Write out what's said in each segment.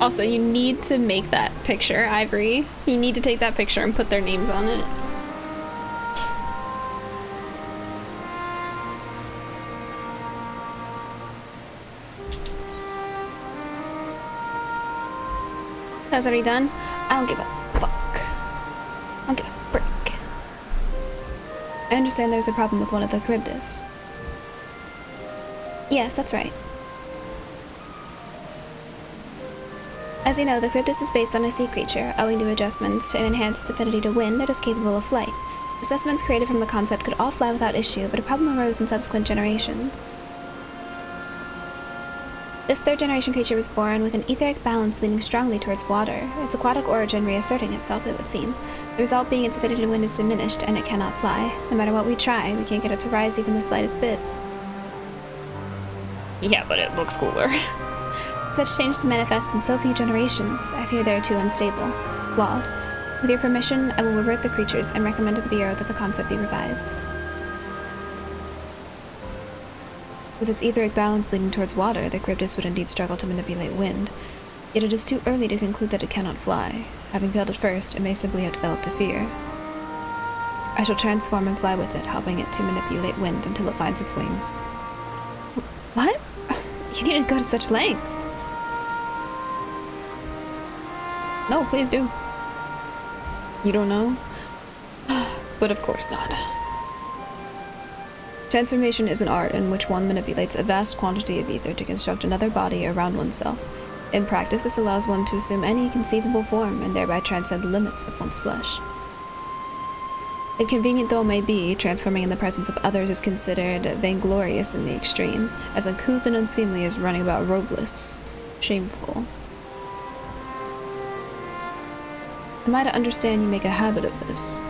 Also, you need to make that picture, Ivory. You need to take that picture and put their names on it. That's already done. I don't give a fuck. I don't give a frick. I understand there's a problem with one of the Charybdis. Yes, that's right. As you know, the Charybdis is based on a sea creature. Owing to adjustments to enhance its affinity to wind, it is capable of flight. The specimens created from the concept could all fly without issue, but a problem arose in subsequent generations. This third-generation creature was born with an etheric balance leaning strongly towards water, its aquatic origin reasserting itself, it would seem. The result being its affinity to wind is diminished, and it cannot fly. No matter what we try, we can't get it to rise even the slightest bit. Yeah, but it looks cooler. Such change to manifest in so few generations, I fear they are too unstable. Flawed. With your permission, I will revert the creatures and recommend to the Bureau that the concept be revised. With its etheric balance leaning towards water, the Charybdis would indeed struggle to manipulate wind. Yet it is too early to conclude that it cannot fly. Having failed at first, it may simply have developed a fear. I shall transform and fly with it, helping it to manipulate wind until it finds its wings. What? You need to go to such lengths. No, please do. You don't know? But of course not. Transformation is an art in which one manipulates a vast quantity of ether to construct another body around oneself. In practice, this allows one to assume any conceivable form and thereby transcend the limits of one's flesh. Inconvenient though it may be, transforming in the presence of others is considered vainglorious in the extreme, as uncouth and unseemly as running about robeless. Shameful. Am I to understand you make a habit of this?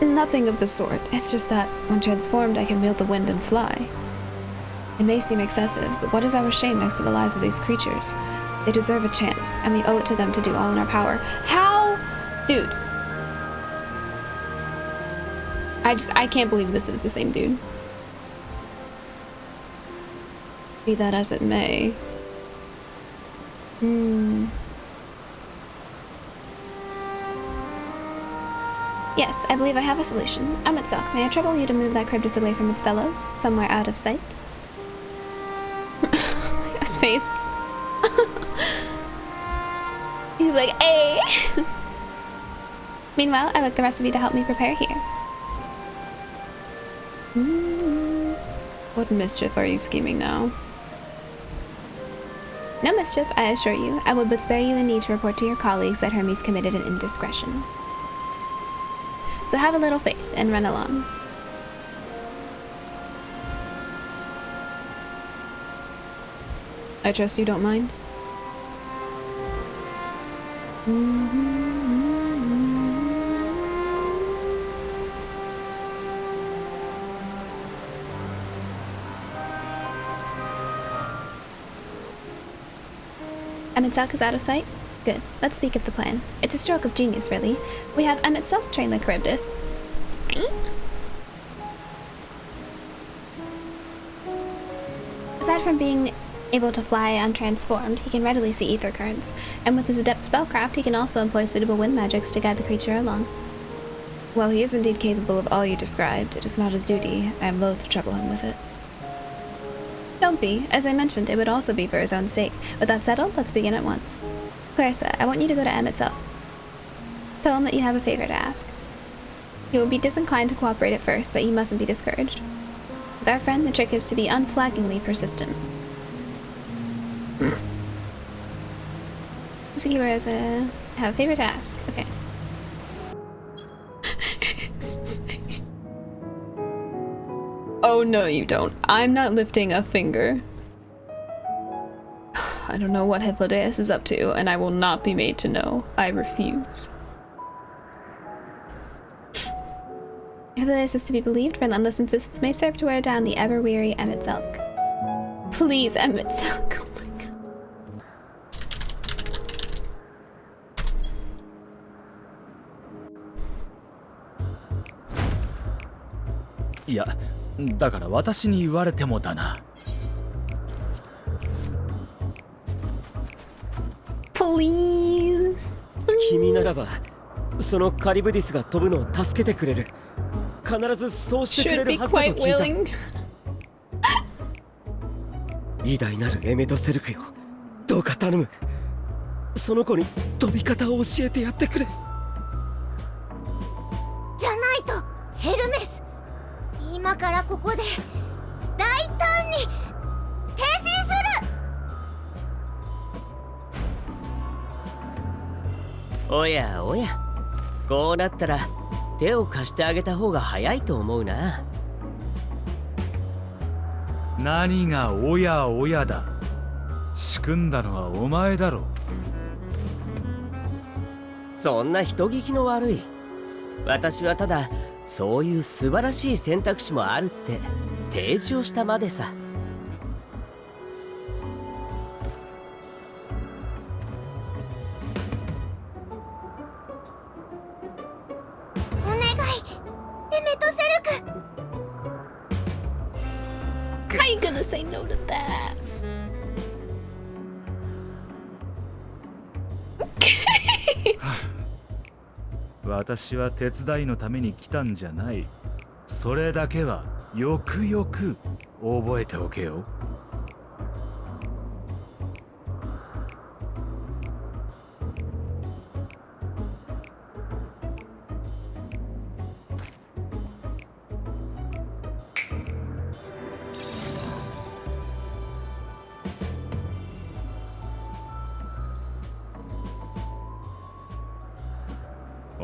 Nothing of the sort. It's just that, when transformed, I can wield the wind and fly. It may seem excessive, but what is our shame next to the lives of these creatures? They deserve a chance, and we owe it to them to do all in our power. How? Dude. I can't believe this is the same dude. Be that as it may. Yes, I believe I have a solution. Ametselk, may I trouble you to move that Charybdis away from its fellows, somewhere out of sight? His face. He's like, hey! Meanwhile, I'd like the rest of you to help me prepare here. What mischief are you scheming now? No mischief, I assure you. I would but spare you the need to report to your colleagues that Hermes committed an indiscretion. So have a little faith and run along. I trust you don't mind? Ametselk is out of sight? Good. Let's speak of the plan. It's a stroke of genius, really. We have Ametselk train the Charybdis. Aside from being able to fly untransformed, he can readily see ether currents, and with his adept spellcraft, he can also employ suitable wind magics to guide the creature along. While he is indeed capable of all you described, it is not his duty. I am loath to trouble him with it. Don't be. As I mentioned, it would also be for his own sake. With that settled, let's begin at once. Clarissa, I want you to go to Ametselk. Tell him that you have a favor to ask. He will be disinclined to cooperate at first, but you mustn't be discouraged. With our friend, the trick is to be unflaggingly persistent. Seekers, I have a favor to ask. Okay. Oh, no, you don't. I'm not lifting a finger. I don't know what Hypnodeus is up to, and I will not be made to know. I refuse. Hypnodeus is to be believed, relentless insistence may serve to wear down the ever-weary Ametselk. Please, Ametselk. Oh my god. いや、だから私に言われてもだな。Please. 君ならばそのカリブディスが飛ぶのを助けてくれる。必ずそうしてくれ Should る be はずだと quite 聞いた。 willing. 偉大なるエメトセルクよ、どうか頼む。その子に飛び方を教えてやってくれ。じゃないとヘルメス、今からここで大胆に変身する。おやおや、こうなったら手を貸してあげた方が早いと思うな。何がおやおやだ。仕組んだのはお前だろ。そんな人聞きの悪い。私はただそういう素晴らしい選択肢もあるって提示をしたまでさ。お願い、エメトセルク。 How you gonna say no to that? 私は手伝いのために来たんじゃない。それだけはよくよく覚えておけよ。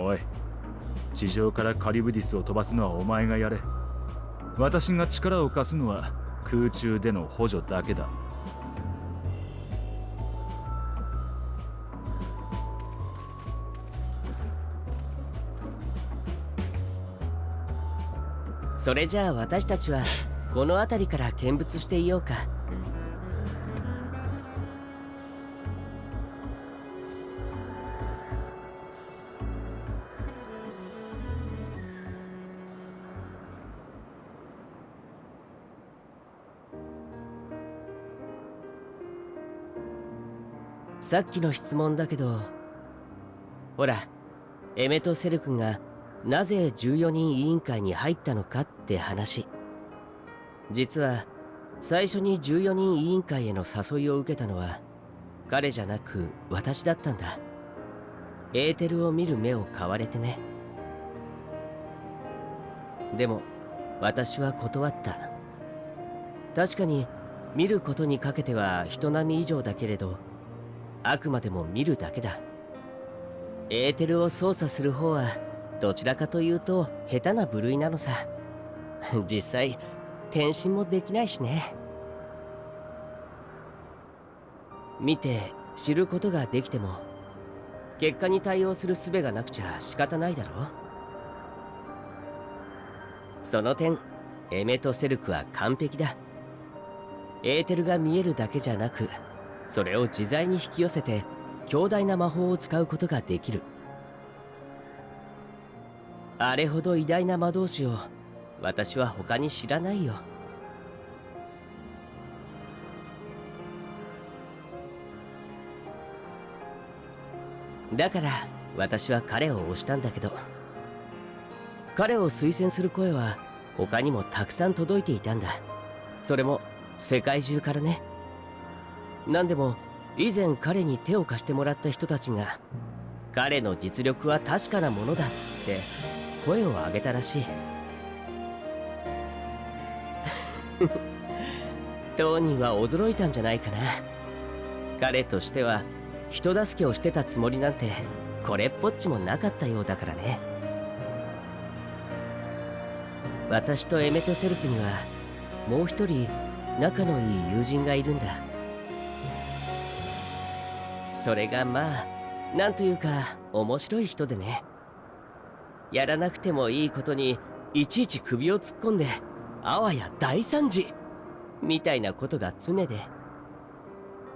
おい、地上からカリブディスを飛ばすのはお前がやれ。私が力を貸すのは空中での補助だけだ。それじゃあ私たちはこの辺りから見物していようか。さっきの質問だけど、ほら、エメトセル君がなぜ14人委員会に入ったのかって話。実は最初に14人委員会への誘いを受けたのは彼じゃなく私だったんだ。エーテルを見る目を買われてね。でも私は断った。確かに見ることにかけては人並み以上だけれど、あくまでも見るだけだ。エーテルを操作する方はどちらかというと下手な部類なのさ。実際転身もできないしね。見て知ることができても結果に対応する術がなくちゃ仕方ないだろ。その点エメトセルクは完璧だ。エーテルが見えるだけじゃなく、それを自在に引き寄せて強大な魔法を使うことができる。あれほど偉大な魔導士を私は他に知らないよ。だから私は彼を推したんだけど、彼を推薦する声は他にもたくさん届いていたんだ。それも世界中からね。なんでも以前彼に手を貸してもらった人たちが、彼の実力は確かなものだって声を上げたらしい。当人は驚いたんじゃないかな。彼としては人助けをしてたつもりなんてこれっぽっちもなかったようだからね。私とエメトセルクにはもう一人仲のいい友人がいるんだ。それがまあなんというか面白い人でね。やらなくてもいいことにいちいち首を突っ込んであわや大惨事みたいなことが常で、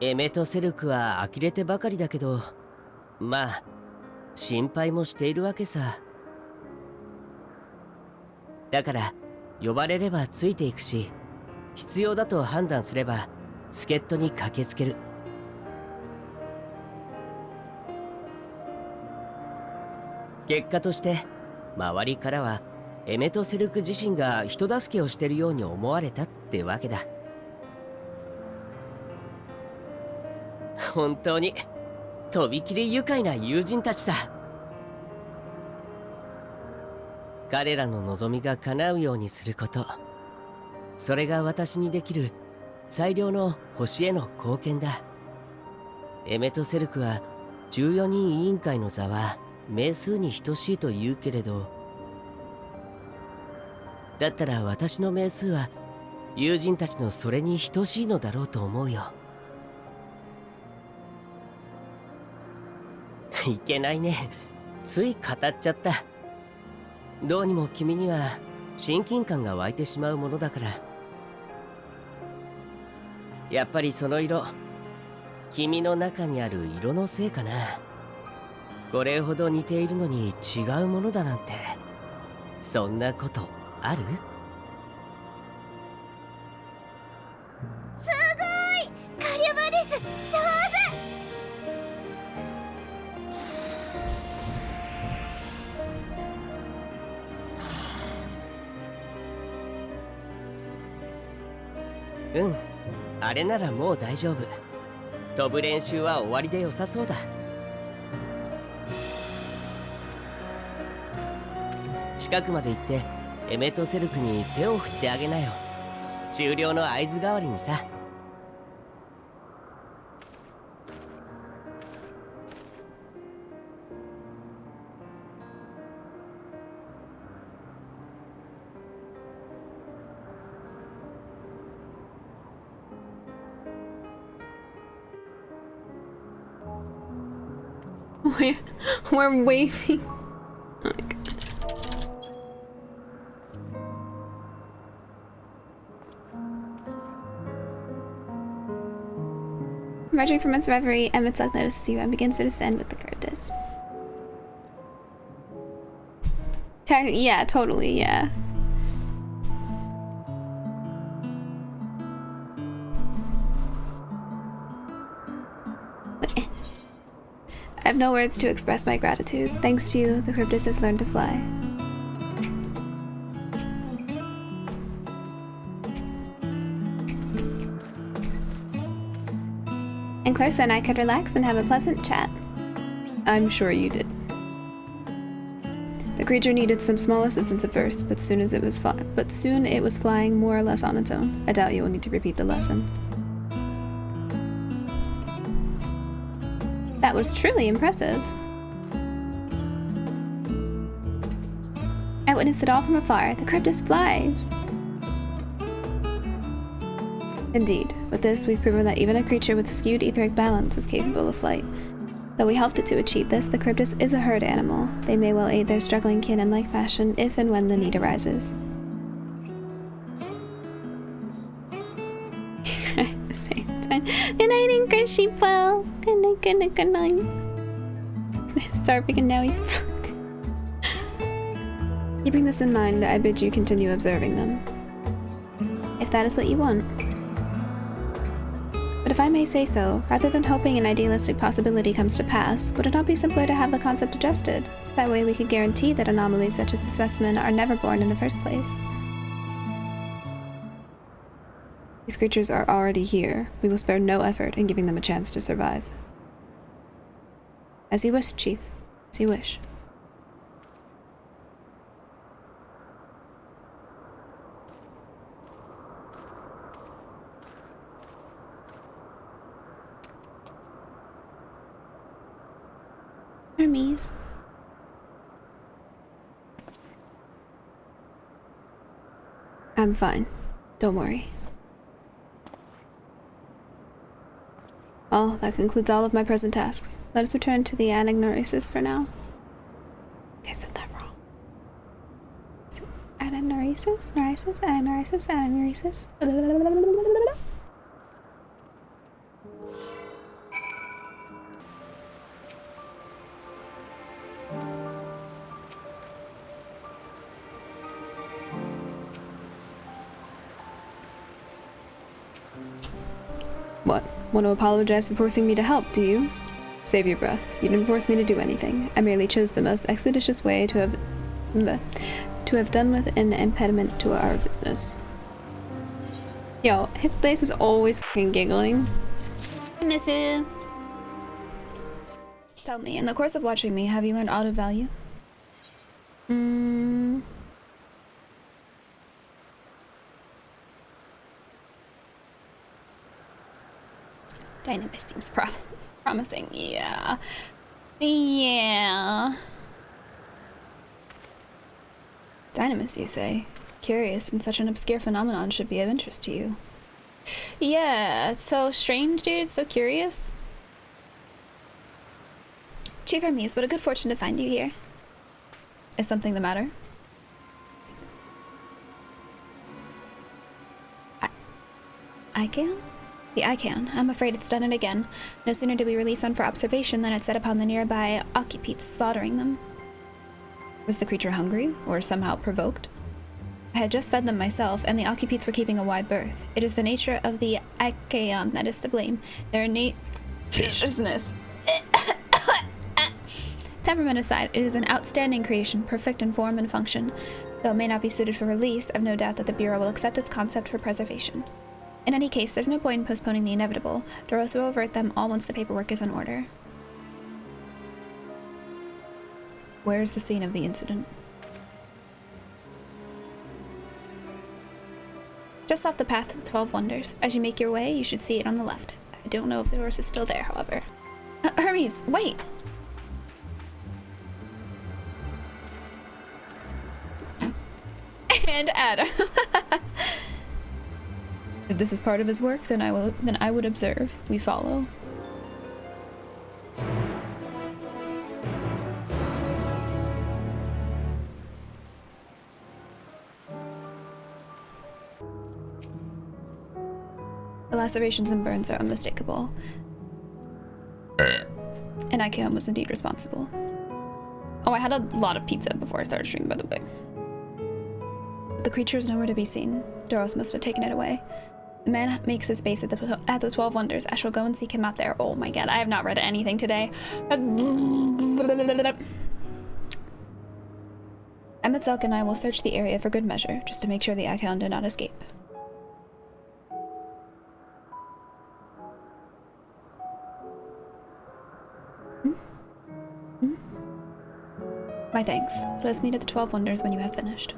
エメトセルクは呆れてばかりだけど、まあ心配もしているわけさ。だから呼ばれればついていくし、必要だと判断すれば助っ人に駆けつける。結果として周りからはエメトセルク自身が人助けをしてるように思われたってわけだ。本当にとびきり愉快な友人たちさ。彼らの望みが叶うようにすること、それが私にできる最良の星への貢献だ。エメトセルクは14人委員会の座は名数に等しいと言うけれど、だったら私の名数は友人たちのそれに等しいのだろうと思うよ。いけないね、つい語っちゃった。どうにも君には親近感が湧いてしまうものだから。やっぱりその色、君の中にある色のせいかな。これほど似ているのに違うものだなんて、そんなことある？すごい！カリュバです！上手！うん、あれならもう大丈夫。飛ぶ練習は終わりで良さそうだ。近くまで行ってエメトセルクに手を振ってあげなよ。終了の合図代わりにさ。We're waving. Oh my god. Emerging from its reverie, Emetsuck notices you and begins to descend with the Curtis. Yeah, totally, yeah. I have no words to express my gratitude. Thanks to you, the Cryptus has learned to fly. And Clarissa and I could relax and have a pleasant chat. I'm sure you did. The creature needed some small assistance at first, but soon it was flying more or less on its own. I doubt you will need to repeat the lesson. That was truly impressive. I witnessed it all from afar. The Cryptus flies! Indeed, with this we've proven that even a creature with skewed etheric balance is capable of flight. Though we helped it to achieve this, the Cryptus is a herd animal. They may well aid their struggling kin in like fashion if and when the need arises. At the same time. Good night, Anchor Sheepwell! Good night, good night, good night. This man's starving and now he's broke. Keeping this in mind, I bid you continue observing them. If that is what you want. But if I may say so, rather than hoping an idealistic possibility comes to pass, would it not be simpler to have the concept adjusted? That way we could guarantee that anomalies such as the specimen are never born in the first place. These creatures are already here. We will spare no effort in giving them a chance to survive. As you wish, Chief. As you wish. Hermes. I'm fine. Don't worry. Well, that concludes all of my present tasks. Let us return to the anagnoresis for now. I said that wrong. Is it anagnoresis? Noresis? Anagnoresis? Anagnoresis? What? Want to apologize for forcing me to help, do you? Save your breath. You didn't force me to do anything. I merely chose the most expeditious way to have done with an impediment to our business. Yo, Hitlace is always fucking giggling. I miss you. Tell me, in the course of watching me, have you learned aught of value? Dynamis seems promising. Yeah. Yeah. Dynamis, you say? Curious, and such an obscure phenomenon should be of interest to you. Yeah, it's so strange, dude. So curious. Chief Hermes, what a good fortune to find you here. Is something the matter? I can? The Icon. I'm afraid it's done it again. No sooner did we release one for observation than it set upon the nearby occupites, slaughtering them. Was the creature hungry, or somehow provoked? I had just fed them myself, and the occupites were keeping a wide berth. It is the nature of the Icon that is to blame. Their innate viciousness. Temperament aside, it is an outstanding creation, perfect in form and function. Though it may not be suited for release, I've no doubt that the Bureau will accept its concept for preservation. In any case, there's no point in postponing the inevitable. Doros will avert them all once the paperwork is in order. Where is the scene of the incident? Just off the path of the 12 Wonders. As you make your way, you should see it on the left. I don't know if the Doros is still there, however. Hermes, wait! And Adam. If this is part of his work, then I would observe. We follow. The lacerations and burns are unmistakable. And Ikeon was indeed responsible. Oh, I had a lot of pizza before I started streaming, by the way. The creature is nowhere to be seen. Doros must have taken it away. The man makes his base at the 12 Wonders. I shall go and seek him out there. Oh my god, I have not read anything today. Emetzelk and I will search the area for good measure, just to make sure the Icon did not escape. My thanks. Let us meet at the 12 Wonders when you have finished.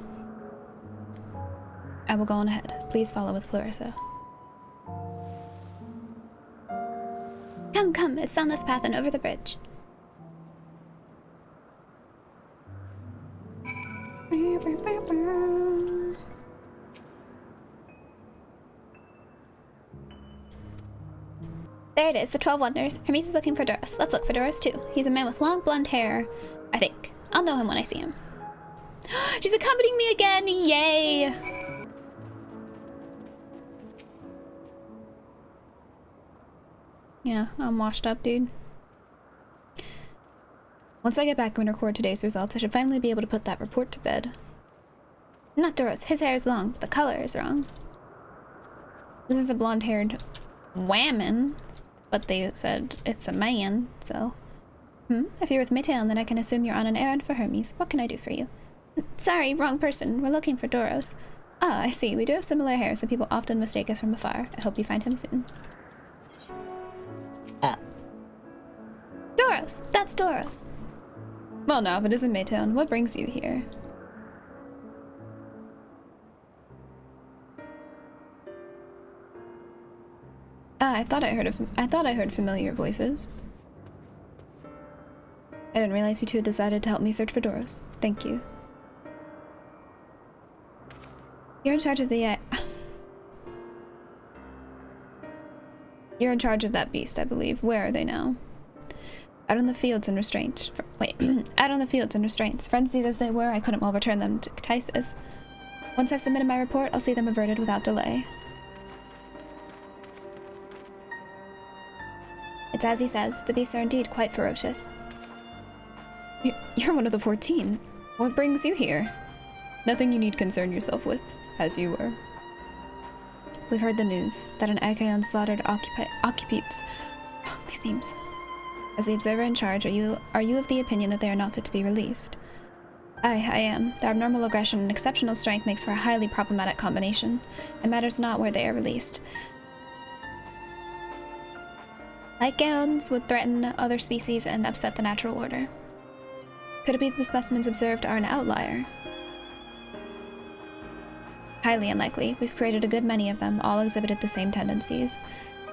I will go on ahead. Please follow with Clarissa. Come, come, it's down this path and over the bridge. There it is, the 12 Wonders. Hermes is looking for Doros. Let's look for Doros too. He's a man with long blonde hair, I think. I'll know him when I see him. She's accompanying me again! Yay! Yeah, I'm washed up, dude. Once I get back and record today's results, I should finally be able to put that report to bed. Not Doros. His hair is long, but the color is wrong. This is a blonde-haired whammon, but they said it's a man, so... If you're with Meteion, then I can assume you're on an errand for Hermes. What can I do for you? Sorry, wrong person. We're looking for Doros. Ah, I see. We do have similar hair, so people often mistake us from afar. I hope you find him soon. Doros! That's Doros! Well now, if it isn't Meteion, what brings you here? I thought I heard familiar voices. I didn't realize you two had decided to help me search for Doros. Thank you. You're in charge of the You're in charge of that beast, I believe. Where are they now? Out in the fields in restraint. Out on the fields in restraints. Frenzied as they were, I couldn't well return them to Ctisis. Once I've submitted my report, I'll see them averted without delay. It's as he says. The beasts are indeed quite ferocious. You're one of the 14. What brings you here? Nothing you need concern yourself with, as you were. We've heard the news that an Icon slaughtered occupites. Oh, these names. As the observer in charge, are you of the opinion that they are not fit to be released? I am. Their abnormal aggression and exceptional strength makes for a highly problematic combination. It matters not where they are released. Lycaons would threaten other species and upset the natural order. Could it be that the specimens observed are an outlier? Highly unlikely. We've created a good many of them, all exhibited the same tendencies.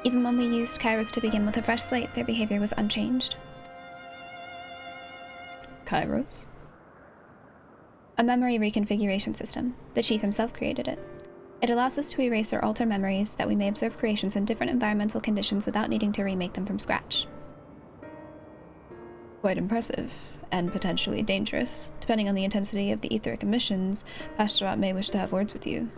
Even when we used Kairos to begin with a fresh slate, their behavior was unchanged. Kairos? A memory reconfiguration system. The chief himself created it. It allows us to erase or alter memories that we may observe creations in different environmental conditions without needing to remake them from scratch. Quite impressive, and potentially dangerous. Depending on the intensity of the etheric emissions, Pastorate may wish to have words with you.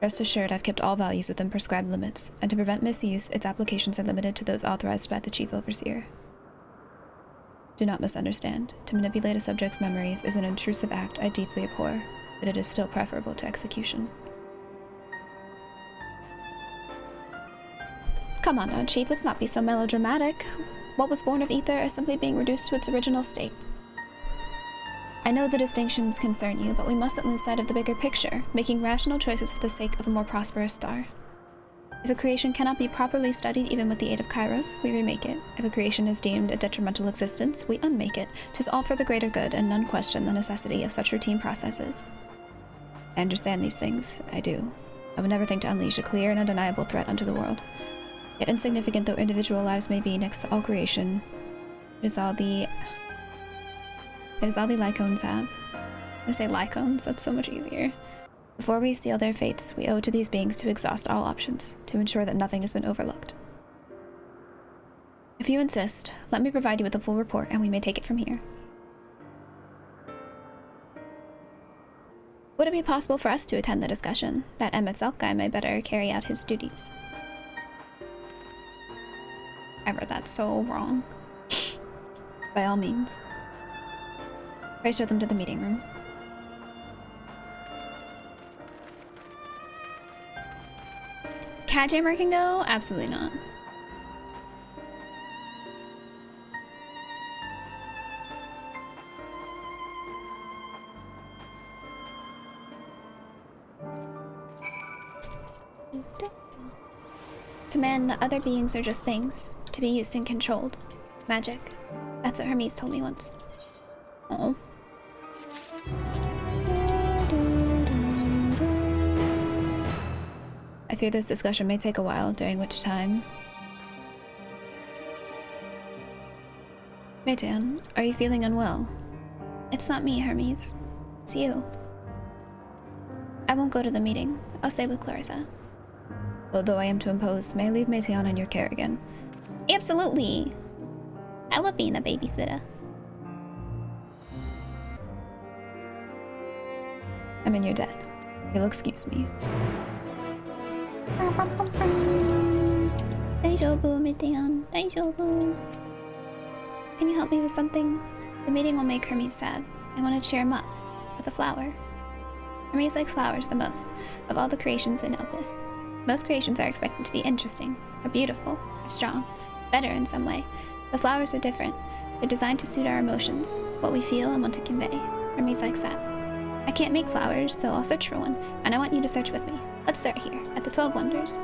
Rest assured, I've kept all values within prescribed limits, and to prevent misuse, its applications are limited to those authorized by the Chief Overseer. Do not misunderstand. To manipulate a subject's memories is an intrusive act I deeply abhor, but it is still preferable to execution. Come on now, Chief, let's not be so melodramatic. What was born of Aether is simply being reduced to its original state. I know the distinctions concern you, but we mustn't lose sight of the bigger picture, making rational choices for the sake of a more prosperous star. If a creation cannot be properly studied even with the aid of Kairos, we remake it. If a creation is deemed a detrimental existence, we unmake it. 'Tis all for the greater good, and none question the necessity of such routine processes. I understand these things, I do. I would never think to unleash a clear and undeniable threat unto the world. Yet insignificant though individual lives may be next to all creation, it is all the Lycaons have. I'm gonna say Lycaons, that's so much easier. Before we seal their fates, we owe it to these beings to exhaust all options, to ensure that nothing has been overlooked. If you insist, let me provide you with a full report and we may take it from here. Would it be possible for us to attend the discussion? That Emetzelk guy may better carry out his duties. I read that so wrong. By all means. I show them to the meeting room. Catjammer can go? Absolutely not. To man, other beings are just things, to be used and controlled. Magic. That's what Hermes told me once. Oh. I fear this discussion may take a while, during which time... Meteion, are you feeling unwell? It's not me, Hermes. It's you. I won't go to the meeting. I'll stay with Clarissa. Although I am to impose, may I leave Meteion in your care again? Absolutely! I love being a babysitter. I'm in your debt. You'll excuse me. Daijoubu, Meteion. Daijoubu. Can you help me with something? The meeting will make Hermes sad. I want to cheer him up with a flower. Hermes likes flowers the most of all the creations in Elpis. Most creations are expected to be interesting, or beautiful, or strong, better in some way. The flowers are different. They're designed to suit our emotions, what we feel and want to convey. Hermes likes that. I can't make flowers, so I'll search for one, and I want you to search with me. Let's start here, at the 12 Wonders.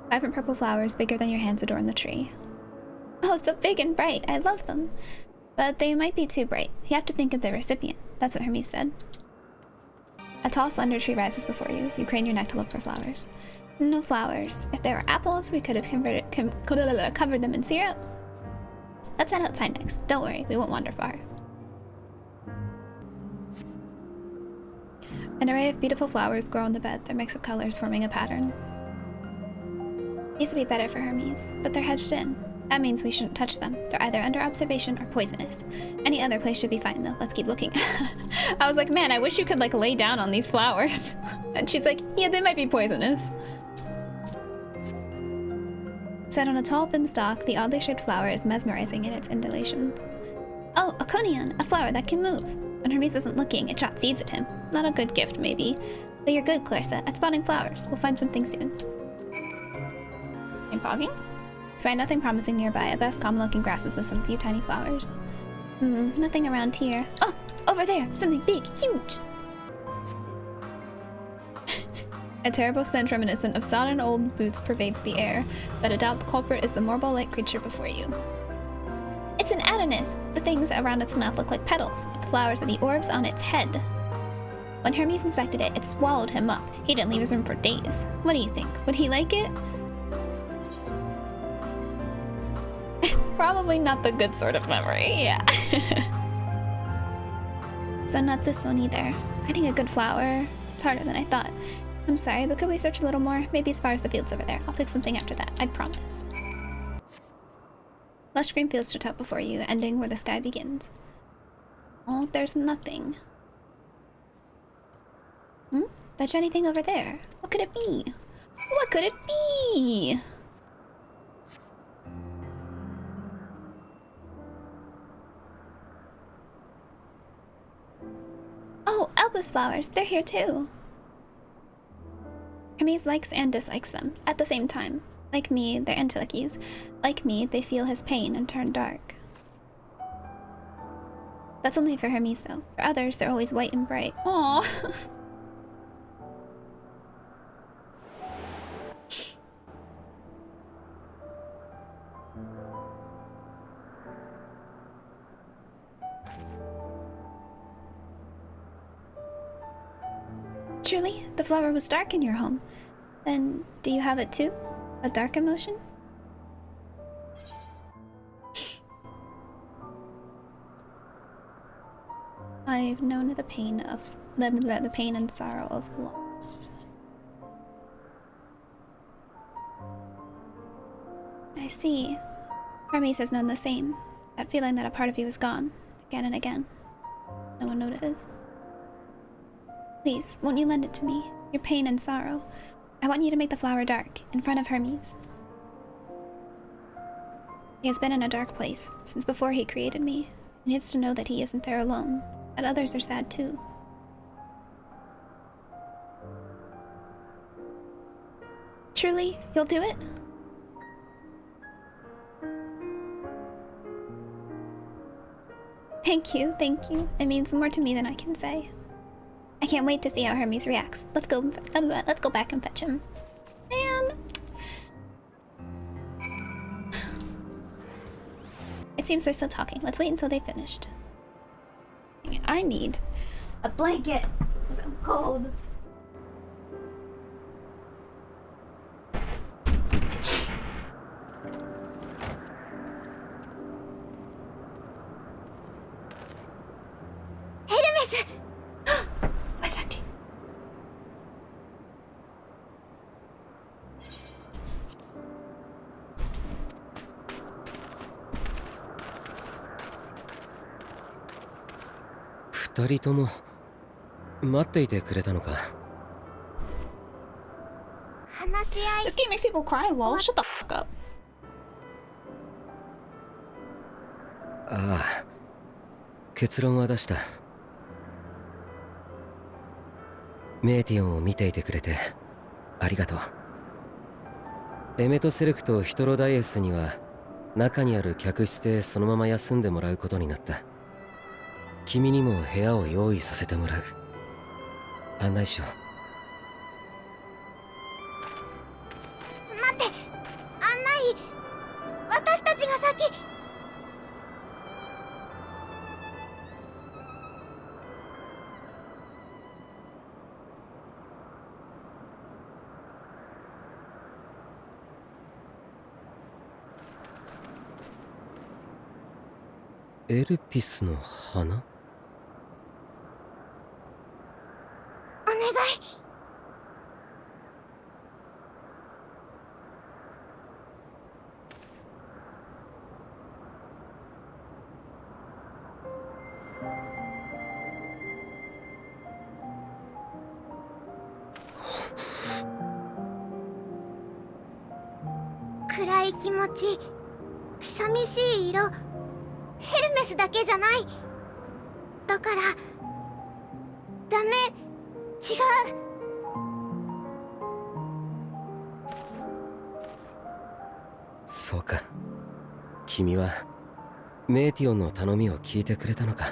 Vibrant purple flowers bigger than your hands adorn the tree. Oh, so big and bright. I love them. But they might be too bright. You have to think of the recipient. That's what Hermes said. A tall, slender tree rises before you. You crane your neck to look for flowers. No flowers. If there were apples, we could have covered them in syrup. Let's head outside next. Don't worry, we won't wander far. An array of beautiful flowers grow on the bed, their mix of colors forming a pattern. These would be better for Hermes, but they're hedged in. That means we shouldn't touch them. They're either under observation or poisonous. Any other place should be fine though. Let's keep looking. I was like, man, I wish you could like lay down on these flowers. And she's like, yeah, they might be poisonous. Set on a tall, thin stalk, the oddly shaped flower is mesmerizing in its undulations. Oh, a conion, a flower that can move. When Hermes isn't looking, it shot seeds at him. Not a good gift, maybe. But you're good, Clarissa, at spotting flowers. We'll find something soon. I'm bogging? Despite nothing promising nearby, at best common-looking grasses with some few tiny flowers. Nothing around here. Oh, over there! Something big, huge! A terrible stench reminiscent of sodden old boots pervades the air, but I doubt the culprit is the marble-like creature before you. It's an Adonis! The things around its mouth look like petals, but the flowers are the orbs on its head. When Hermes inspected it, it swallowed him up. He didn't leave his room for days. What do you think? Would he like it? It's probably not the good sort of memory, yeah. So not this one either. Finding a good flower, it's harder than I thought. I'm sorry, but could we search a little more? Maybe as far as the fields over there. I'll pick something after that, I promise. Lush green fields stretch out before you, ending where the sky begins. Oh, there's nothing. That shiny thing over there. What could it be? What could it be? Oh, Elvis flowers. They're here too. Hermes likes and dislikes them at the same time. Like me, they're Antilochies. Like me, they feel his pain and turn dark. That's only for Hermes though. For others, they're always white and bright. Aww. Truly, the flower was dark in your home. Then, do you have it too? A dark emotion? I've known the pain of the pain and sorrow of loss. I see. Hermes has known the same. That feeling that a part of you is gone, again and again. No one notices. Please, won't you lend it to me? Your pain and sorrow. I want you to make the flower dark, in front of Hermes. He has been in a dark place, since before he created me. He needs to know that he isn't there alone, that others are sad too. Truly, you'll do it? Thank you, thank you. It means more to me than I can say. I can't wait to see how Hermes reacts. Let's go back and fetch him. Man. It seems they're still talking. Let's wait until they finished. I need a blanket because I'm cold. Hermes! What's that?2人とも待っていてくれたのか。話し合い This game makes people cry, lol. Shut the fuck up. ああ、結論は出した。メーティオンを見ていてくれてありがとう。エメトセレクとヒトロダイエスには中にある客室でそのまま休んでもらうことになった。君にも部屋を用意させてもらう。案内しよ待って、案内私たちが先。う。エルピスの花？お願い。暗い気持ち、寂しい色、ヘルメスだけじゃない。だからダメ、違う、そうか。君はメーティオンの頼みを聞いてくれたのか。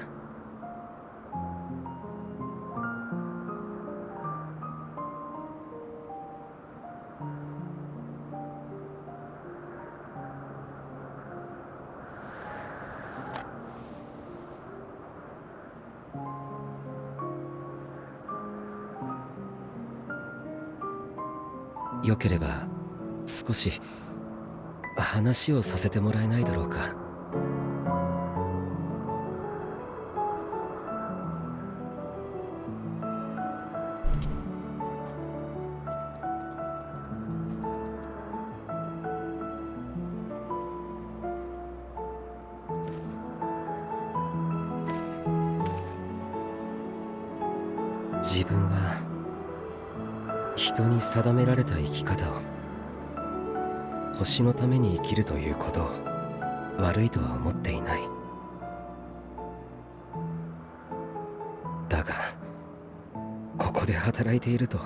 よければ少し話をさせてもらえないだろうか。自分は人に定められた生き方を、星のために生きるということを悪いとは思っていない。だがここで働いていると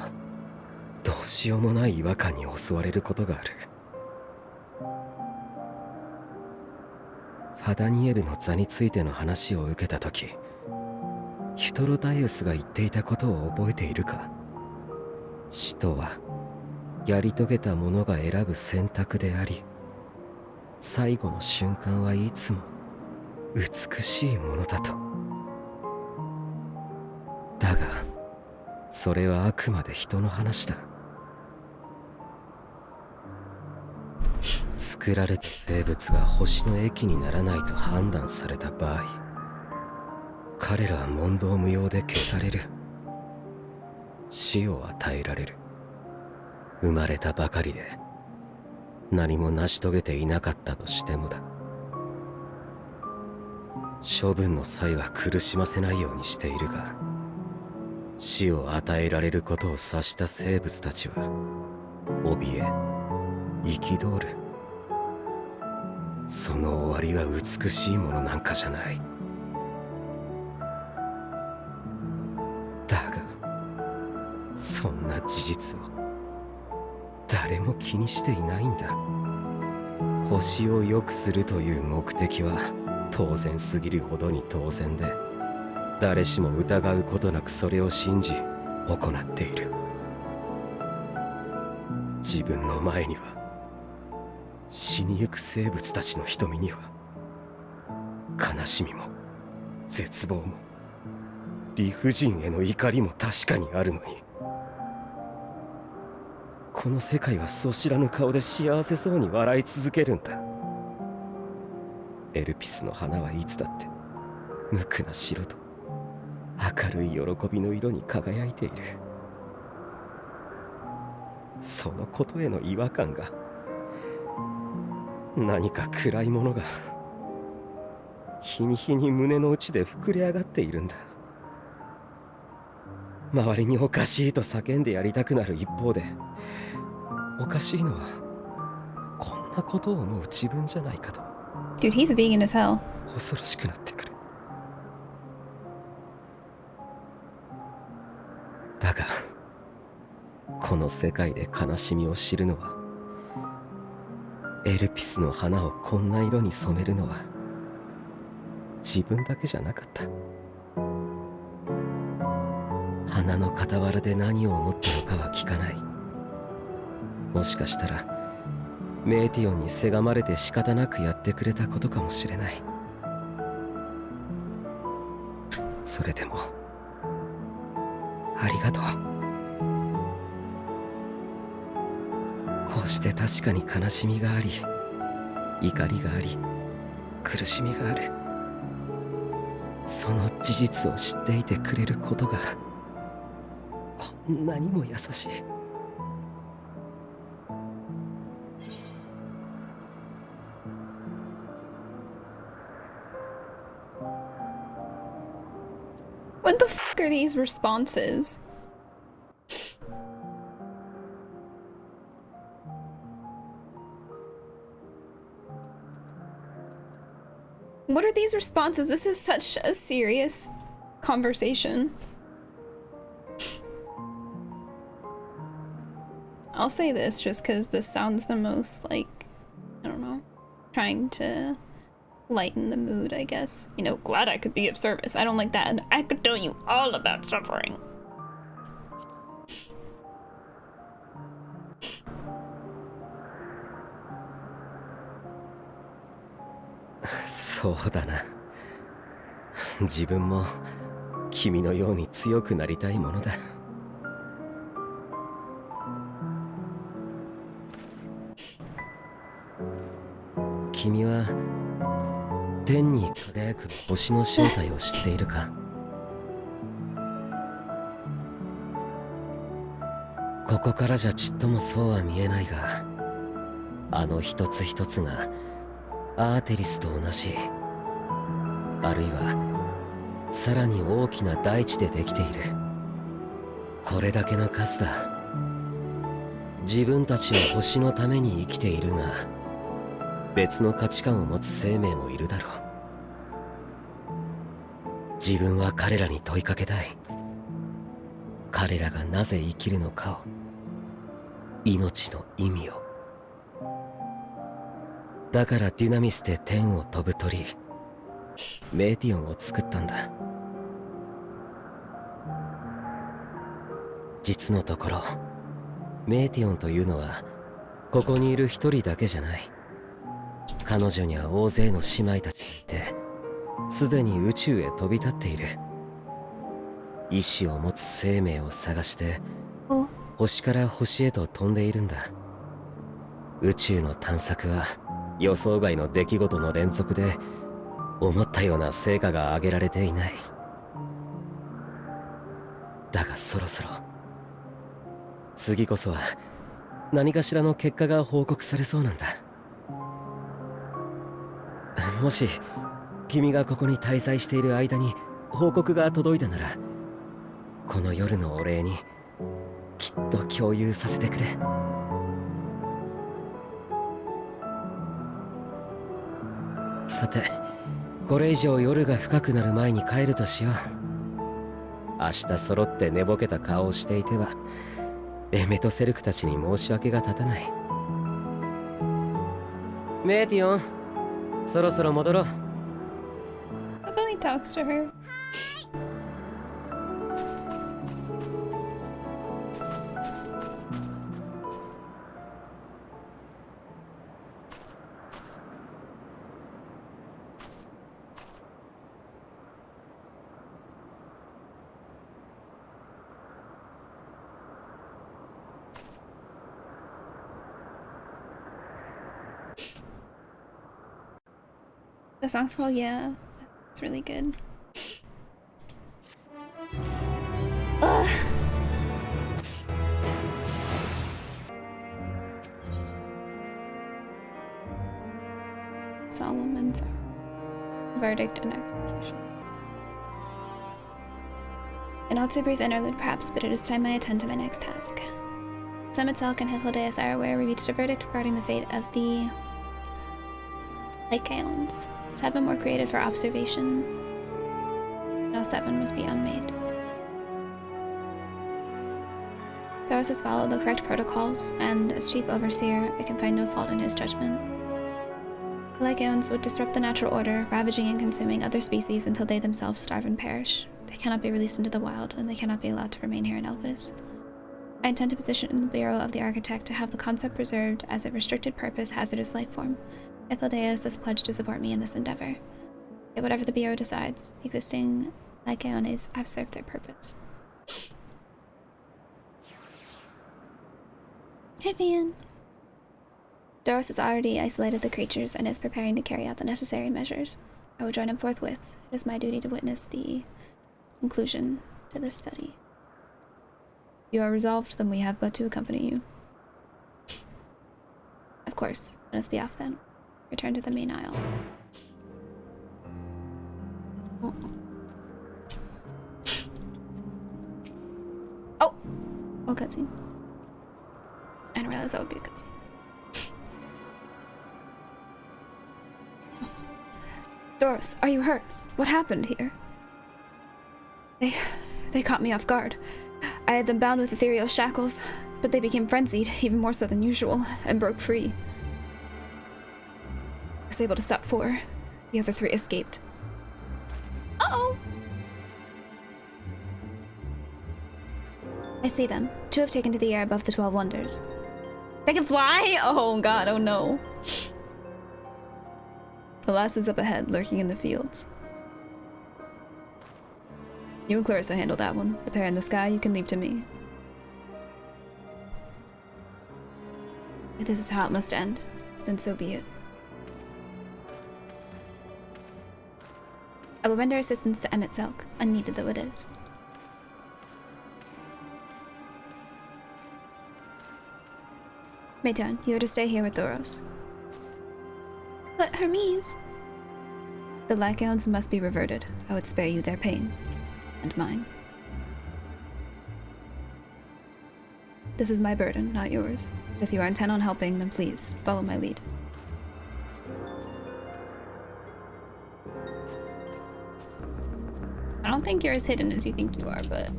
どうしようもない違和感に襲われることがある。ファダニエルの座についての話を受けた時、ヒュトロダイウスが言っていたことを覚えているか。死とはやり遂げた者が選ぶ選択であり、最後の瞬間はいつも美しいものだと。だがそれはあくまで人の話だ。作られた生物が星の益にならないと判断された場合、彼らは問答無用で消される。死を与えられる。生まれたばかりで何も成し遂げていなかったとしてもだ。処分の際は苦しませないようにしているが、死を与えられることを察した生物たちは怯え憤る。その終わりは美しいものなんかじゃない。だがそんな事実を誰も気にしていないんだ。星を良くするという目的は当然すぎるほどに当然で、誰しも疑うことなくそれを信じ行っている。自分の前には死にゆく生物たちの瞳には悲しみも絶望も理不尽への怒りも確かにあるのに、この世界はそ知らぬ顔で幸せそうに笑い続けるんだ。エルピスの花はいつだって無垢な白と明るい喜びの色に輝いている。そのことへの違和感が、何か暗いものが日に日に胸の内で膨れ上がっているんだ。周りにおかしいと叫んでやりたくなる一方で、おかしいのはこんなことを思う自分じゃないかと。 Dude, he's vegan as hell. 恐ろしくなってくる。だがこの世界で悲しみを知るのは、エルピスの花をこんな色に染めるのは自分だけじゃなかった。花の傍らで何を思ったのかは聞かない。もしかしたらメーティオンにせがまれて仕方なくやってくれたことかもしれない。それでもありがとう。こうして確かに悲しみがあり、怒りがあり、苦しみがある。その事実を知っていてくれることがこんなにも優しい。What the f are these responses? What are these responses? This is such a serious conversation. I'll say this just because this sounds the most like, I don't know. trying to lighten the mood, I guess. You know, glad I could be of service. I don't like that, and I could tell you all about suffering.そうだな。自分も君のように強くなりたいものだ。君は天に輝く星の正体を知っているか？ここからじゃちっともそうは見えないが、あの一つ一つがアーテリスと同じ、あるいはさらに大きな大地でできている。これだけの数だ。自分たちは星のために生きているが、別の価値観を持つ生命もいるだろう。自分は彼らに問いかけたい。彼らがなぜ生きるのかを、命の意味を。だからデュナミスで天を飛ぶ鳥、メーティオンを作ったんだ。実のところ、メーティオンというのはここにいる一人だけじゃない。彼女には大勢の姉妹たちがいて、すでに宇宙へ飛び立っている。意志を持つ生命を探して星から星へと飛んでいるんだ。宇宙の探索は予想外の出来事の連続で、思ったような成果が上げられていない。だがそろそろ次こそは何かしらの結果が報告されそうなんだ。もし君がここに滞在している間に報告が届いたなら、この夜のお礼にきっと共有させてくれ。さて、これ以上夜が深くなる前に帰るとしよう。明日揃って寝ぼけた顔をしていてはエメとセルクたちに申し訳が立たない。メーティオン、そろそろ戻ろう。Nobody talks to her. The song's called Yeah. It's really good. Ugh. Solomon's verdict and execution. An not so brief interlude perhaps, but it is time I attend to my next task. Semitzelk and Hythlodaeus are aware we reached a verdict regarding the fate of the Lycaons. 7 were created for observation. Now 7 must be unmade. Doros has followed the correct protocols, and as chief overseer, I can find no fault in his judgment. The Lycaons would disrupt the natural order, ravaging and consuming other species until they themselves starve and perish. They cannot be released into the wild, and they cannot be allowed to remain here in Elpis. I intend to petition the Bureau of the Architect to have the concept preserved as a restricted purpose hazardous life form. Hythlodaeus has pledged to support me in this endeavor. Yet whatever the Bureau decides, the existing Lycaones have served their purpose. Hey, Vian. Doros has already isolated the creatures and is preparing to carry out the necessary measures. I will join him forthwith. It is my duty to witness the conclusion to this study. You are resolved, then we have but to accompany you. Of course. Let us be off then. Return to the main aisle. Oh! Oh, cutscene. I didn't realize that would be a cutscene. Doros, are you hurt? What happened here? They caught me off guard. I had them bound with ethereal shackles, but they became frenzied, even more so than usual, and broke free. was able to stop 4. The other 3 escaped. Uh-oh! I see them. 2 have taken to the air above the 12 wonders. They can fly? Oh god, oh no. The last is up ahead, lurking in the fields. You and Clarissa handle that one. The pair in the sky, you can leave to me. If this is how it must end, then so be it. I will render assistance to Emmett Selk, unneeded though it is. Meteion, you are to stay here with Thoros. But Hermes... The Lycaons must be reverted. I would spare you their pain. And mine. This is my burden, not yours. If you are intent on helping, then please, follow my lead. I don't think you're as hidden as you think you are, but...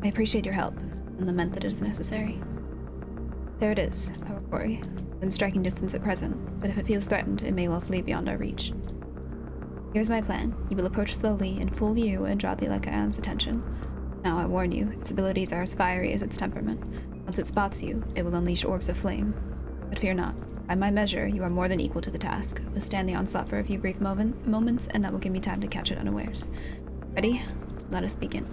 I appreciate your help, and lament that it is necessary. There it is, our quarry. In striking distance at present, but if it feels threatened, it may well flee beyond our reach. Here's my plan. You will approach slowly, in full view, and draw the Lycaon's attention. Now, I warn you, its abilities are as fiery as its temperament. Once it spots you, it will unleash orbs of flame. But fear not. By my measure, you are more than equal to the task. Withstand the onslaught for a few brief moments, and that will give me time to catch it unawares. Ready? Let us begin.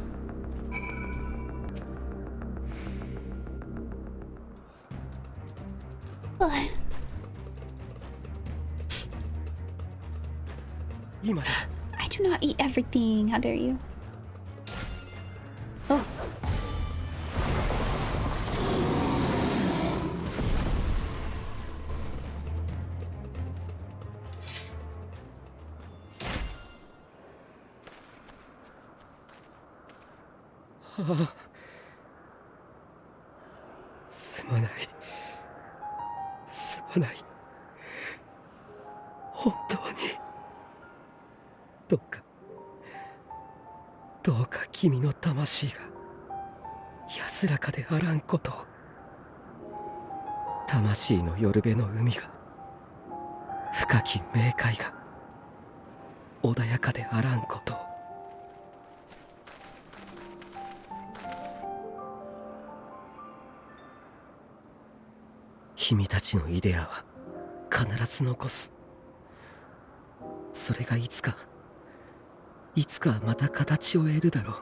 What? I do not eat everything. How dare you? Oh.すまない。すまない。本当に。どうか君の魂が安らかであらんことを。魂の夜辺の海が深き冥界が穏やかであらんことを。君たちのイデアは必ず残す。それがいつかまた形を得るだろう。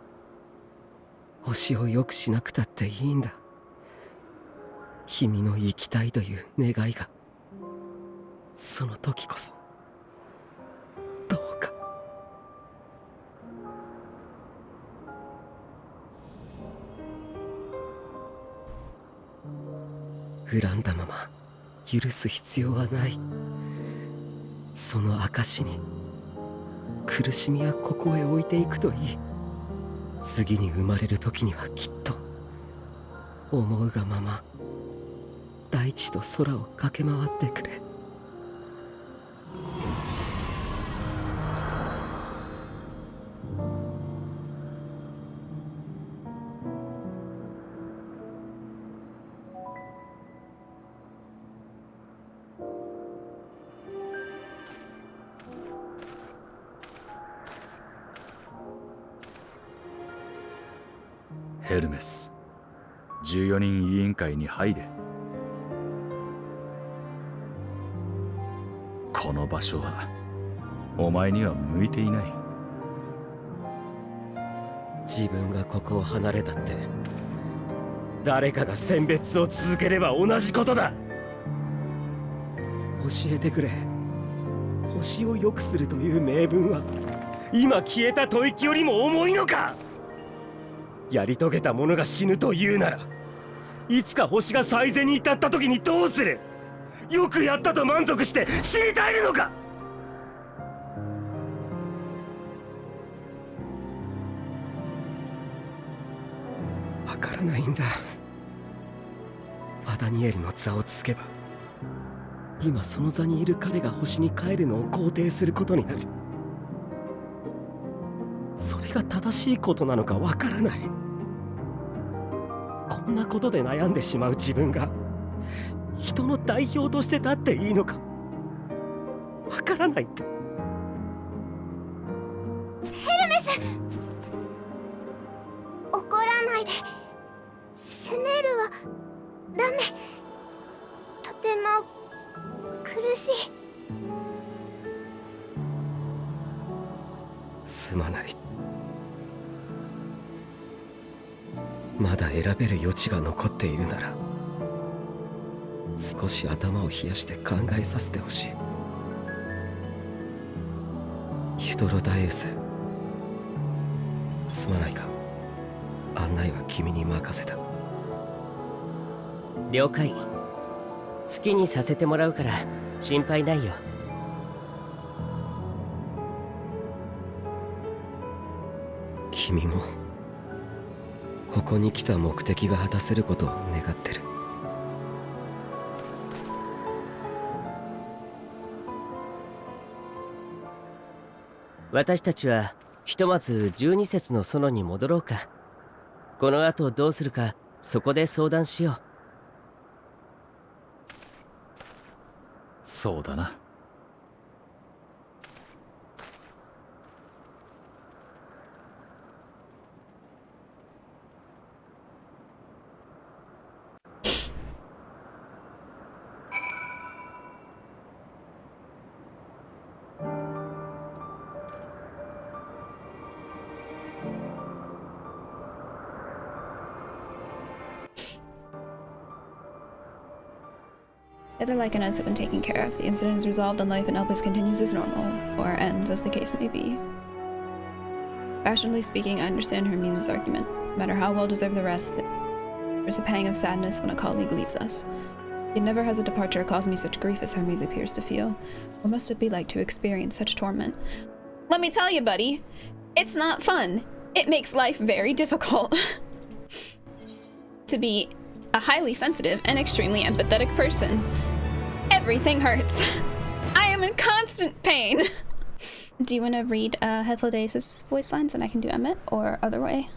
星を良くしなくたっていいんだ。君の生きたいという願いが。その時こそどうか。恨んだまま許す必要はない。その証に苦しみはここへ置いていくといい。次に生まれる時にはきっと思うがまま大地と空を駆け回ってくれ。ヘルメス、14人委員会に入れ。この場所はお前には向いていない。自分がここを離れたって誰かが選別を続ければ同じことだ。教えてくれ。星を良くするという名分は今消えた吐息よりも重いのか。やり遂げた者が死ぬというなら、いつか星が最善に至った時にどうする。よくやったと満足して死に絶えるのか。わからないんだ。アダニエルの座をつけば今その座にいる彼が星に帰るのを肯定することになる。それが正しいことなのかわからない。こんなことで悩んでしまう自分が人の代表として立っていいのかわからないって。ヘルメス、怒らないで。責めるはダメ。とても苦しい。すまない。まだ選べる余地が残っているなら少し頭を冷やして考えさせてほしい。ヒトロダイウス、すまないか。案内は君に任せた。了解。好きにさせてもらうから心配ないよ。君もここに来た目的が果たせることを願ってる。私たちはひとまず12節の園に戻ろうか。この後どうするかそこで相談しよう。そうだな。Aether and us have been taken care of. The incident is resolved and life in Elpis continues as normal, or ends as the case may be. Rationally speaking, I understand Hermes' argument. No matter how well deserved the rest, there's a pang of sadness when a colleague leaves us. Yet never has a departure caused me such grief as Hermes appears to feel. What must it be like to experience such torment? Let me tell you, buddy, it's not fun. It makes life very difficult. To be a highly sensitive and extremely empathetic person. Everything hurts. I am in constant pain. Do you want to read Hephaestus' voice lines and I can do Emmett, or other way?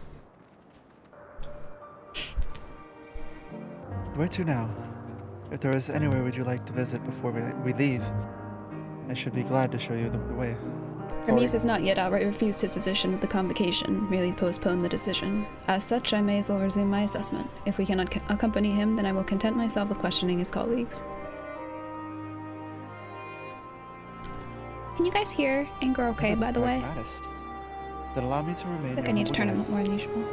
Where to now? If there is anywhere would you like to visit before we leave, I should be glad to show you the way. Hermes has not yet outright refused his position with the convocation, merely postponed the decision. As such, I may as well resume my assessment. If we cannot accompany him, then I will content myself with questioning his colleagues. Can you guys hear Anger okay, by the way? Then allow me to remain. I think I need to turn him up more than usual.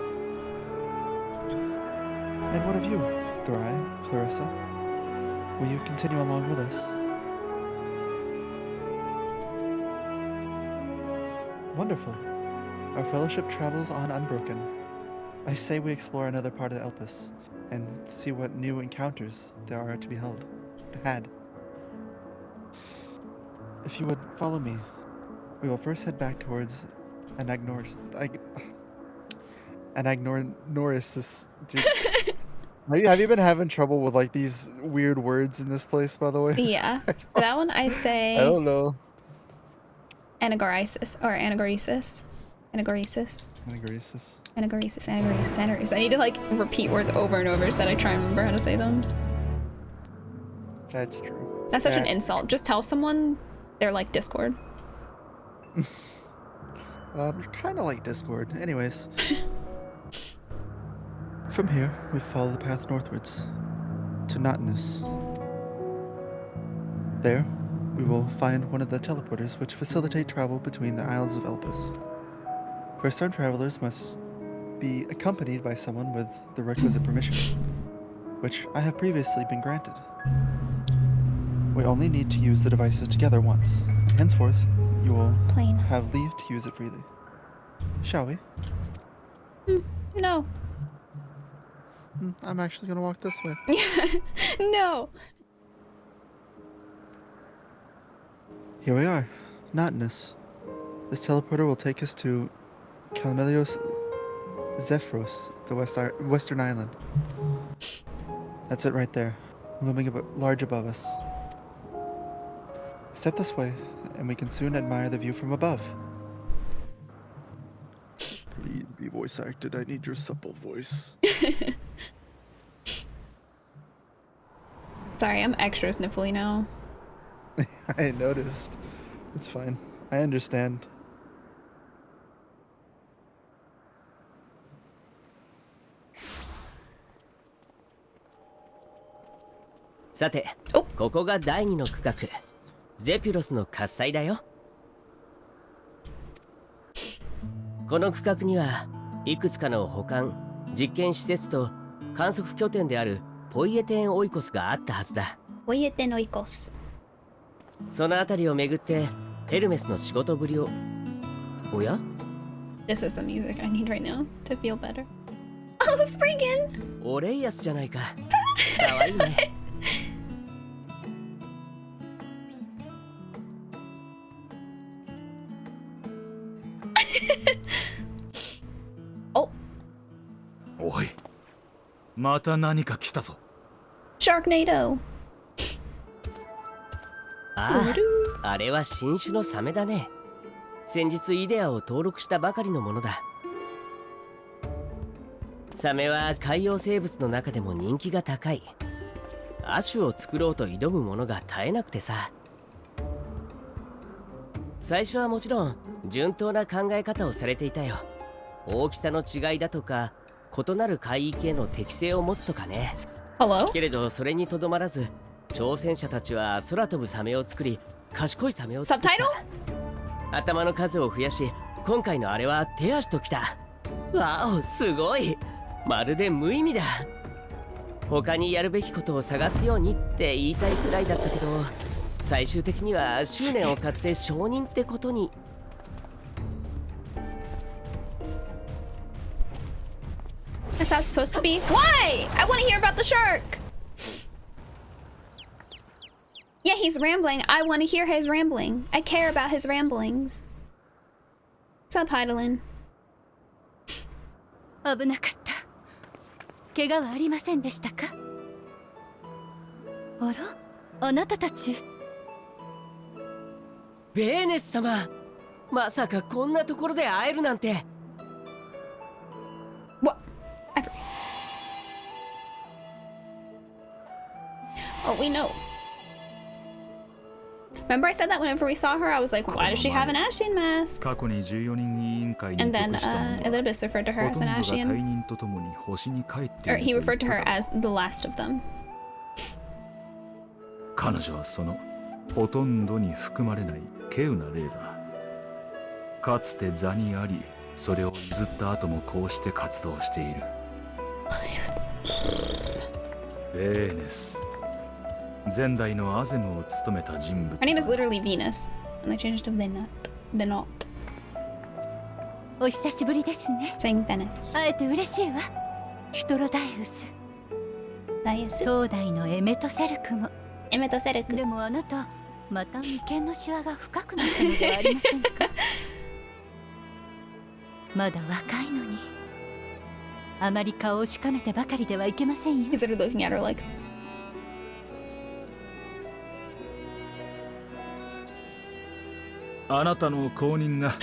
And what of you, Thrai, Clarissa? Will you continue along with us? Wonderful. Our fellowship travels on unbroken. I say we explore another part of Elpis and see what new encounters there are to be had. If you would follow me, we will first head back towards Anagnoris. Have you been having trouble with like these weird words in this place, by the way? Yeah. For that one, I say. I don't know. Anagoresis or Anagoresis. Anagoresis. Anagoresis. Anagoresis. Anagoresis. Anagoresis. I need to like repeat words over and over so that I try and remember how to say them. That's true. That's such an insult. Just tell someone they're like Discord. You're kind of like Discord. Anyways. From here, we follow the path northwards to Nautilus. There, we will find one of the teleporters which facilitate travel between the Isles of Elpis. First-time travelers must be accompanied by someone with the requisite permissions, which I have previously been granted. We only need to use the devices together once, and henceforth you will have leave to use it freely. Shall we? No. I'm actually going to walk this way. No. Here we are, Nautilus. This teleporter will take us to Calmelios Zephyros, the western island. That's it right there, looming large above us. Step this way, and we can soon admire the view from above. Please be voice acted. I need your supple voice. Sorry, I'm extra sniffly now. I noticed. It's fine. I understand. さて、ここが第2の区画、ゼピュロスの喝采だよ。この区画にはいくつかの保管、実験施設と観測拠点であるポイエテンオイコスがあったはずだ。ポイエテンオイコス。その辺りを巡ってヘルメスの仕事ぶりを。おや？ This is the music I need right now to feel better. Oh, Spriggan! オレイアスじゃないか。かわいいね。おい、また何か来たぞ。Sharknado! ああ、あれは新種のサメだね。先日イデアを登録したばかりのものだ。サメは海洋生物の中でも人気が高い。亜種を作ろうと挑むものが絶えなくてさ。最初はもちろん順当な考え方をされていたよ。大きさの違いだとか異なる海域への適性を持つとかね。Hello? けれどそれにとどまらず、挑戦者たちは空飛ぶサメを作り、賢いサメを作った。Subtitle? 頭の数を増やし、今回のあれは手足ときた。わお、すごい。まるで無意味だ。他にやるべきことを探すようにって言いたいくらいだったけど、最終的には執念を買って承認ってことに。That's how it's supposed to be. Why? I want to hear about the shark! Yeah, he's rambling. I want to hear his rambling. I care about his ramblings. Subtitling. 危なかった。怪我はありませんでしたか？あら、あなたたち。ベーネス様、まさかこんなところで会えるなんて。What? Oh, we know. Remember I said that whenever we saw her, I was like, why does she have an Ashian mask? 過去に14人委員会に And then 属した者は Elidibus referred to her ほ as とん an どが退 Ashian. 任とともに星に帰ってい Or る he という referred to こと her だ。 as the last of them. 彼女はそのほとんどに含まれない稀有な例だ。かつて座にあり、それを譲った後もこうして活動している。ベーネス、前代のアゼムを務めた人物。 Her name is literally Venus. And I changed to Benot. お久しぶりですね。 Saying Venice. 会えて嬉しいわ。ヒトロダイウス。 Daisu. 東大のエメトセルクも。 Emetoseruku. でもあなた、また眉間のシワが深くなったのではありませんか？まだ若いのに。あまり顔をしかめてばかりではいけませんよ。 He's literally looking at her like, あなたの後任が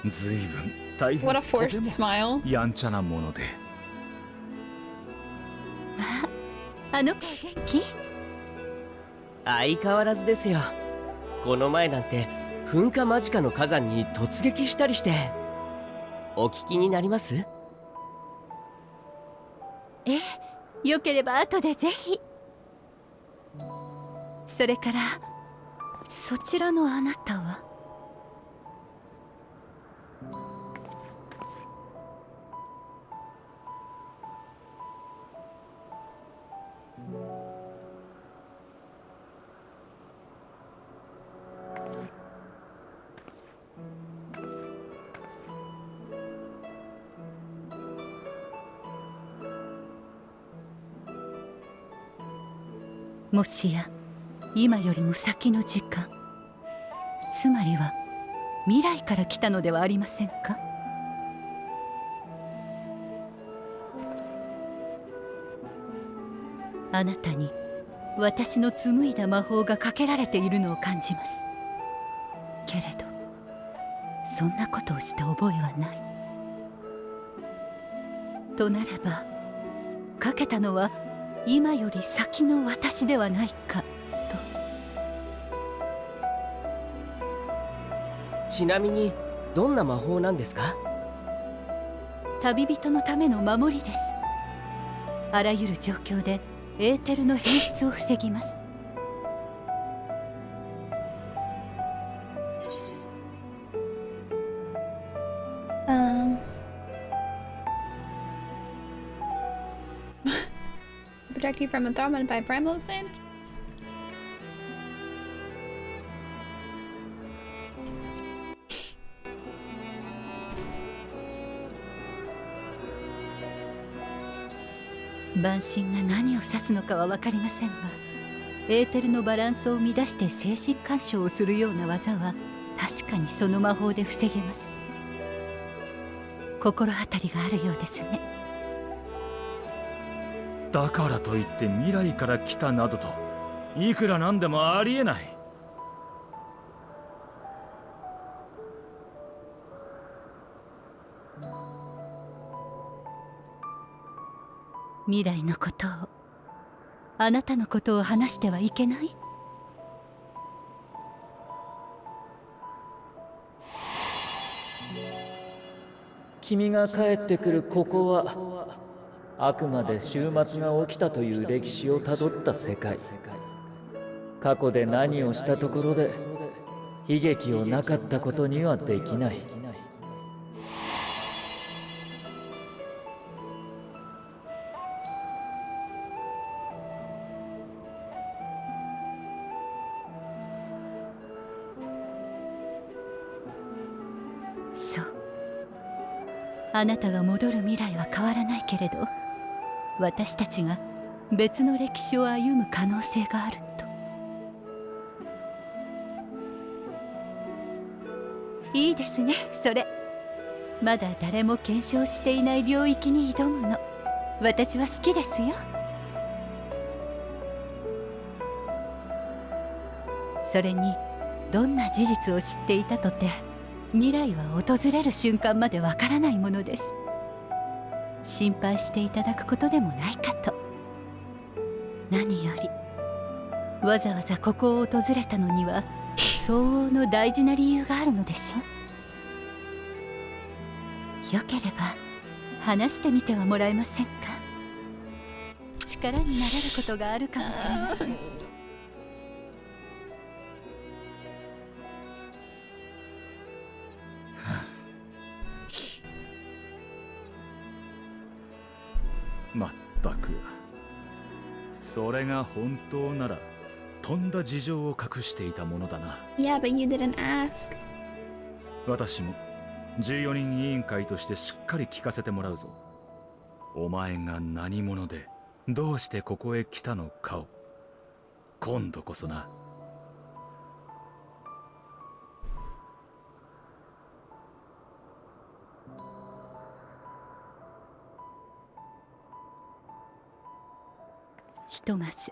随分大変 what a とて forced も smile. やんちゃなもので。あの子は元気？相変わらずですよ。この前なんて噴火間近の火山に突撃したりして。お聞きになります？ええ、よければ後でぜひ。それからそちらのあなたは？もしや今よりも先の時間、つまりは未来から来たのではありませんか？あなたに私の紡いだ魔法がかけられているのを感じます。けれどそんなことをした覚えはない。となればかけたのは今より先の私ではないかと。ちなみにどんな魔法なんですか？旅人のための守りです。あらゆる状況でエーテルの変質を防ぎます。Protect you from enthrallment by Brambles Band? 万神が何を指すのかは分かりませんが、エーテルのバランスを乱して精神干渉をするような技は確かにその魔法で防げます。心当たりがあるようですね。だからといって未来から来たなどといくらなんでもありえない。未来のことを、あなたのことを話してはいけない？君が帰ってくるここはあくまで終末が起きたという歴史をたどった世界。過去で何をしたところで悲劇をなかったことにはできない。そう。あなたが戻る未来は変わらないけれど、私たちが別の歴史を歩む可能性があると。いいですね、それ。まだ誰も検証していない領域に挑むの、私は好きですよ。それにどんな事実を知っていたとて未来は訪れる瞬間までわからないものです。心配していただくことでもないかと。何よりわざわざここを訪れたのには相応の大事な理由があるのでしょ。よければ話してみてはもらえませんか？力になれることがあるかもしれません。まったく、それが本当ならとんだ事情を隠していたものだな。 Yeah, but you didn't ask. 私も14人委員会としてしっかり聞かせてもらうぞ。お前が何者でどうしてここへ来たのかを今度こそな。ひとまず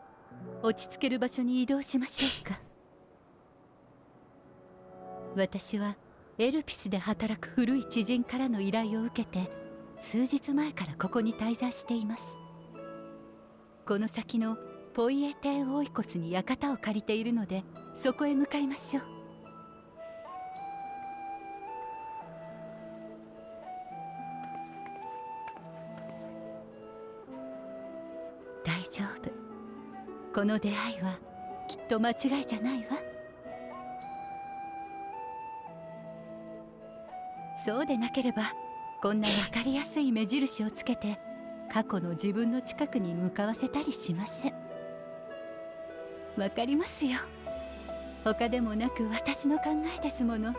落ち着ける場所に移動しましょうか。私はエルピスで働く古い知人からの依頼を受けて数日前からここに滞在しています。この先のポイエテンオイコスに館を借りているので、そこへ向かいましょう。大丈夫。この出会いはきっと間違いじゃないわ。そうでなければこんな分かりやすい目印をつけて過去の自分の近くに向かわせたりしません。わかりますよ。他でもなく私の考えですもの。